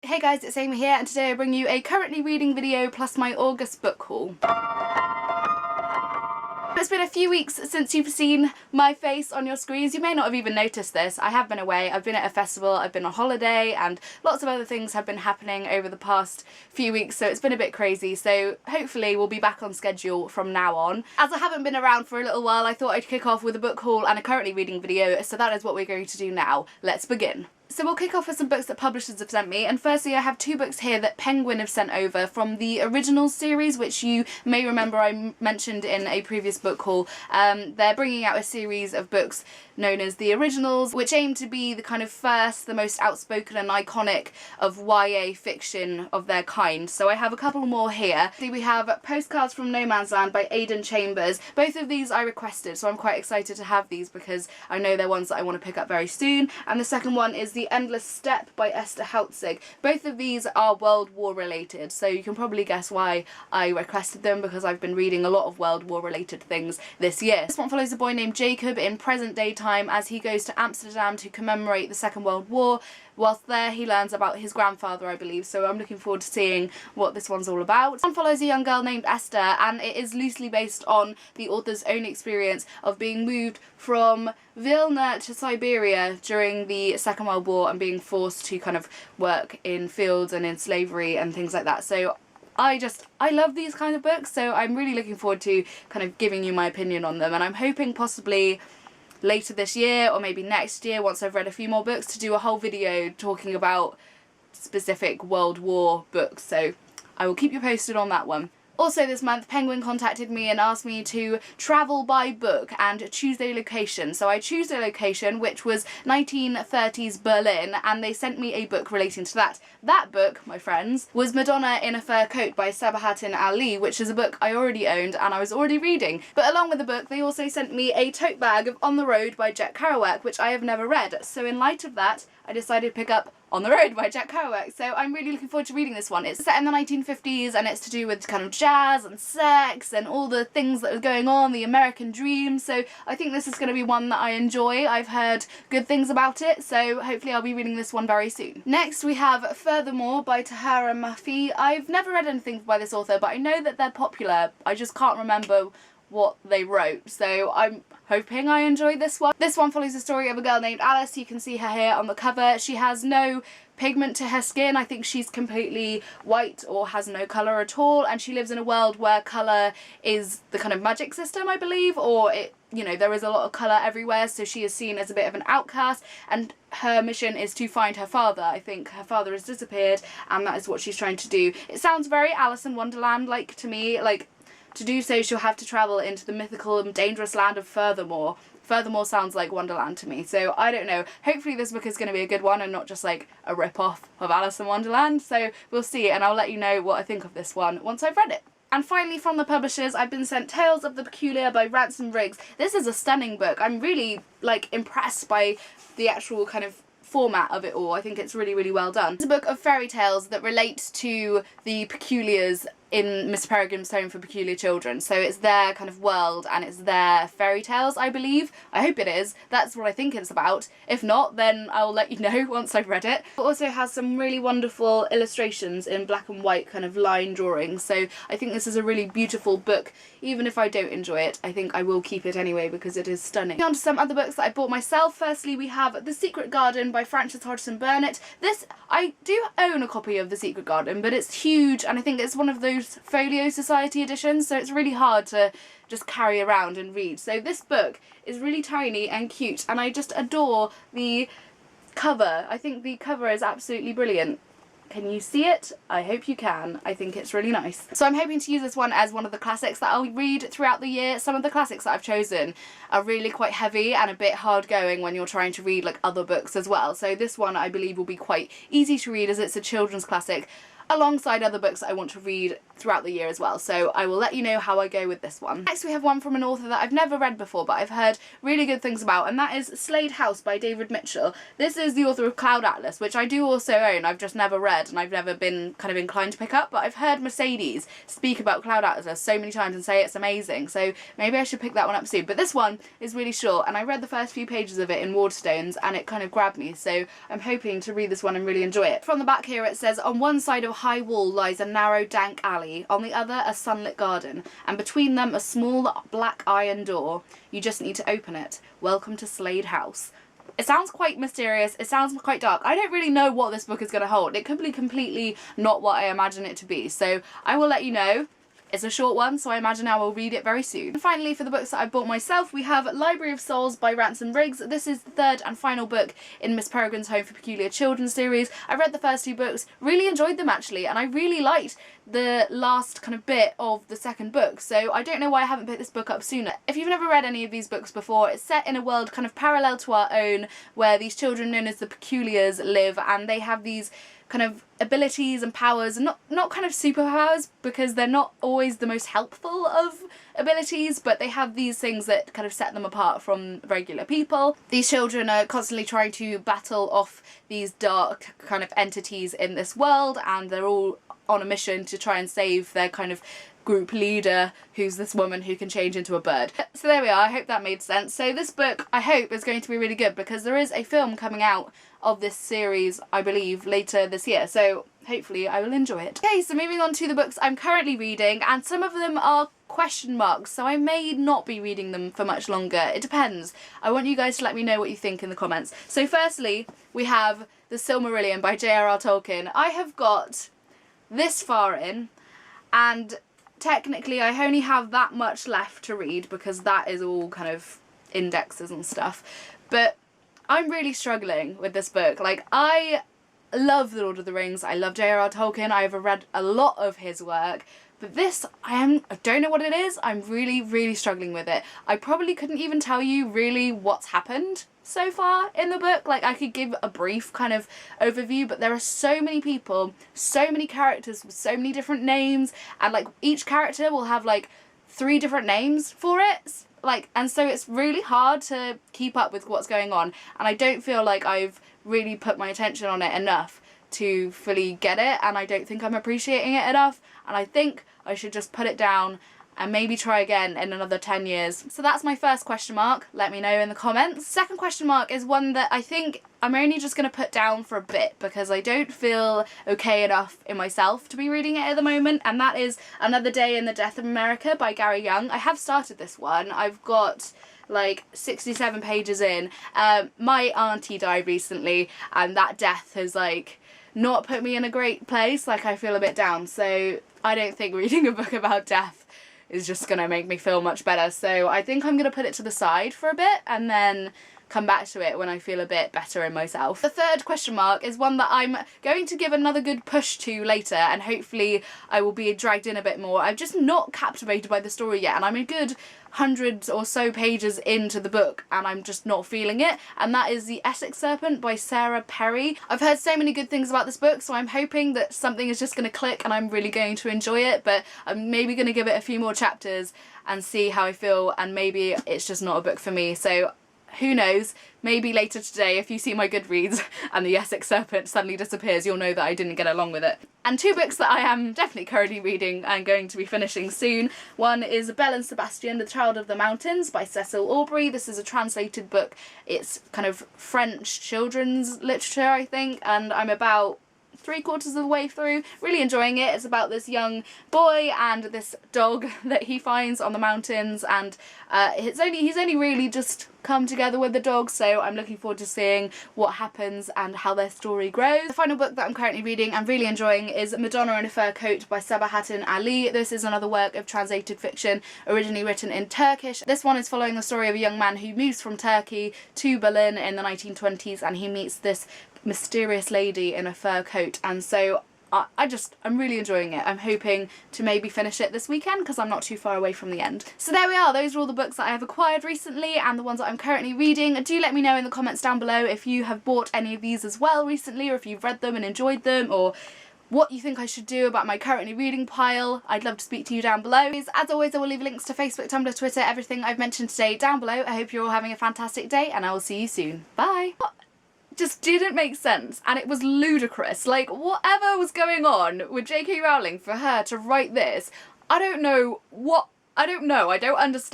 Hey guys, it's Amy here, and today I bring you a currently reading video plus my August book haul. It's been a few weeks since you've seen my face on your screens. You may not have even noticed this. I have been away. I've been at a festival, I've been on holiday, and lots of other things have been happening over the past few weeks, so it's been a bit crazy. So hopefully we'll be back on schedule from now on. As I haven't been around for a little while, I thought I'd kick off with a book haul and a currently reading video, so that is what we're going to do now. Let's begin. So we'll kick off with some books that publishers have sent me, and firstly I have two books here that Penguin have sent over from the Originals series, which you may remember I mentioned in a previous book haul. They're bringing out a series of books known as the Originals, which aim to be the kind of first, the most outspoken and iconic of YA fiction of their kind. So I have a couple more here. We have Postcards from No Man's Land by Aidan Chambers. Both of these I requested, so I'm quite excited to have these because I know they're ones that I want to pick up very soon. And the second one is The Endless Step by Esther Heltzig. Both of these are World War related, so you can probably guess why I requested them, because I've been reading a lot of World War related things this year. This one follows a boy named Jacob in present day time as he goes to Amsterdam to commemorate the Second World War. Whilst there he learns about his grandfather, I believe, so I'm looking forward to seeing what this one's all about. This one follows a young girl named Esther, and it is loosely based on the author's own experience of being moved from Vilna to Siberia during the Second World War and being forced to kind of work in fields and in slavery and things like that. So I love these kind of books, so I'm really looking forward to kind of giving you my opinion on them, and I'm hoping possibly later this year or maybe next year, once I've read a few more books, to do a whole video talking about specific World War books, so I will keep you posted on that one. Also this month, Penguin contacted me and asked me to travel by book and choose a location. So I chose a location which was 1930s Berlin, and they sent me a book relating to that. That book, my friends, was Madonna in a Fur Coat by Sabahattin Ali, which is a book I already owned and I was already reading. But along with the book, they also sent me a tote bag of On the Road by Jack Kerouac, which I have never read. So in light of that, I decided to pick up On the Road by Jack Kerouac, so I'm really looking forward to reading this one. It's set in the 1950s and it's to do with kind of jazz and sex and all the things that are going on, the American dream, so I think this is going to be one that I enjoy. I've heard good things about it, so hopefully I'll be reading this one very soon. Next we have Furthermore by Tahara Mafi. I've never read anything by this author, but I know that they're popular. I just can't remember what they wrote, so I'm hoping I enjoy this one. This one follows the story of a girl named Alice. You can see her here on the cover. She has no pigment to her skin. I think she's completely white or has no colour at all, and she lives in a world where colour is the kind of magic system, I believe, or there is a lot of colour everywhere, so she is seen as a bit of an outcast, and her mission is to find her father. I think her father has disappeared and that is what she's trying to do. It sounds very Alice in Wonderland-like to me. Like, to do so, she'll have to travel into the mythical and dangerous land of Furthermore. Furthermore sounds like Wonderland to me, so I don't know. Hopefully this book is going to be a good one and not just like a rip-off of Alice in Wonderland, so we'll see, and I'll let you know what I think of this one once I've read it. And finally, from the publishers, I've been sent Tales of the Peculiar by Ransom Riggs. This is a stunning book. I'm really, impressed by the actual kind of format of it all. I think it's really, really well done. It's a book of fairy tales that relates to the Peculiars in Miss Peregrine's Home for Peculiar Children. So it's their kind of world and it's their fairy tales, I believe. I hope it is. That's what I think it's about. If not, then I'll let you know once I've read it. It also has some really wonderful illustrations in black and white kind of line drawings. So I think this is a really beautiful book. Even if I don't enjoy it, I think I will keep it anyway because it is stunning. On to some other books that I bought myself. Firstly, we have The Secret Garden by Frances Hodgson Burnett. This, I do own a copy of The Secret Garden, but it's huge and I think it's one of those Folio Society editions, so it's really hard to just carry around and read. So this book is really tiny and cute, and I just adore the cover. I think the cover is absolutely brilliant. Can you see it? I hope you can. I think it's really nice. So I'm hoping to use this one as one of the classics that I'll read throughout the year. Some of the classics that I've chosen are really quite heavy and a bit hard going when you're trying to read like other books as well. So this one I believe will be quite easy to read as it's a children's classic. alongside other books that I want to read throughout the year as well. So I will let you know how I go with this one. Next we have one from an author that I've never read before, but I've heard really good things about, and that is Slade House by David Mitchell. This is the author of Cloud Atlas, which I do also own. I've just never read, and I've never been kind of inclined to pick up, but I've heard Mercedes speak about Cloud Atlas so many times and say it's amazing, so maybe I should pick that one up soon. But this one is really short, and I read the first few pages of it in Waterstones, and it kind of grabbed me, so I'm hoping to read this one and really enjoy it. From the back here it says, on one side of a high wall lies a narrow dank alley, on the other a sunlit garden, and between them a small black iron door. You just need to open it. Welcome to Slade House. It sounds quite mysterious, it sounds quite dark. I don't really know what this book is going to hold. It could be completely not what I imagine it to be, so I will let you know. It's a short one, so I imagine I will read it very soon. And finally, for the books that I bought myself, we have Library of Souls by Ransom Riggs. This is the third and final book in Miss Peregrine's Home for Peculiar Children series. I read the first two books, really enjoyed them actually, and I really liked the last kind of bit of the second book, so I don't know why I haven't picked this book up sooner. If you've never read any of these books before, it's set in a world kind of parallel to our own, where these children known as the Peculiars live, and they have these kind of abilities and powers, and not kind of superpowers, because they're not always the most helpful of abilities, but they have these things that kind of set them apart from regular people. These children are constantly trying to battle off these dark kind of entities in this world, and they're all on a mission to try and save their kind of group leader, who's this woman who can change into a bird. So there we are, I hope that made sense. So this book, I hope, is going to be really good, because there is a film coming out of this series, I believe, later this year, so hopefully I will enjoy it. Okay, so moving on to the books I'm currently reading, and some of them are question marks, so I may not be reading them for much longer. It depends. I want you guys to let me know what you think in the comments. So firstly, we have The Silmarillion by J.R.R. Tolkien. I have got this far in, and technically I only have that much left to read, because that is all kind of indexes and stuff, but I'm really struggling with this book. Like, I love The Lord of the Rings, I love J.R.R. Tolkien, I've read a lot of his work, but this, I don't know what it is, I'm really struggling with it. I probably couldn't even tell you really what's happened so far in the book. Like, I could give a brief kind of overview, but there are so many people, so many characters with so many different names, and like each character will have like 3 different names for it. Like, and so it's really hard to keep up with what's going on, and I don't feel like I've really put my attention on it enough to fully get it, and I don't think I'm appreciating it enough, and I think I should just put it down and maybe try again in another 10 years. So that's my first question mark. Let me know in the comments. Second question mark is one that I think I'm only just going to put down for a bit, because I don't feel okay enough in myself to be reading it at the moment, and that is Another Day in the Death of America by Gary Young. I have started this one. I've got like 67 pages in. My auntie died recently, and that death has like not put me in a great place. Like, I feel a bit down, so I don't think reading a book about death is just gonna make me feel much better, so I think I'm gonna put it to the side for a bit and then come back to it when I feel a bit better in myself. The third question mark is one that I'm going to give another good push to later, and hopefully I will be dragged in a bit more. I'm just not captivated by the story yet, and I'm a good 100 or so pages into the book and I'm just not feeling it, and that is The Ethnic Serpent by Sarah Perry. I've heard so many good things about this book, so I'm hoping that something is just going to click and I'm really going to enjoy it, but I'm maybe going to give it a few more chapters and see how I feel, and maybe it's just not a book for me. So who knows, maybe later today if you see my Goodreads and The Essex Serpent suddenly disappears, you'll know that I didn't get along with it. And 2 books that I am definitely currently reading and going to be finishing soon. One is Belle and Sebastian, The Child of the Mountains by Cecil Aubrey. This is a translated book. It's kind of French children's literature, I think, and I'm about 3/4 of the way through, really enjoying it. It's about this young boy and this dog that he finds on the mountains, and he's only really just come together with the dog, so I'm looking forward to seeing what happens and how their story grows. The final book that I'm currently reading and really enjoying is Madonna in a Fur Coat by Sabahattin Ali. This is another work of translated fiction originally written in Turkish. This one is following the story of a young man who moves from Turkey to Berlin in the 1920s, and he meets this mysterious lady in a fur coat, and so I'm really enjoying it. I'm hoping to maybe finish it this weekend because I'm not too far away from the end. So there we are, those are all the books that I have acquired recently and the ones that I'm currently reading. Do let me know in the comments down below if you have bought any of these as well recently, or if you've read them and enjoyed them, or what you think I should do about my currently reading pile. I'd love to speak to you down below. As always, I will leave links to Facebook, Tumblr, Twitter, everything I've mentioned today down below. I hope you're all having a fantastic day, and I will see you soon. Bye! Just didn't make sense, and it was ludicrous. Like, whatever was going on with J.K. Rowling for her to write this, I don't know, I don't understand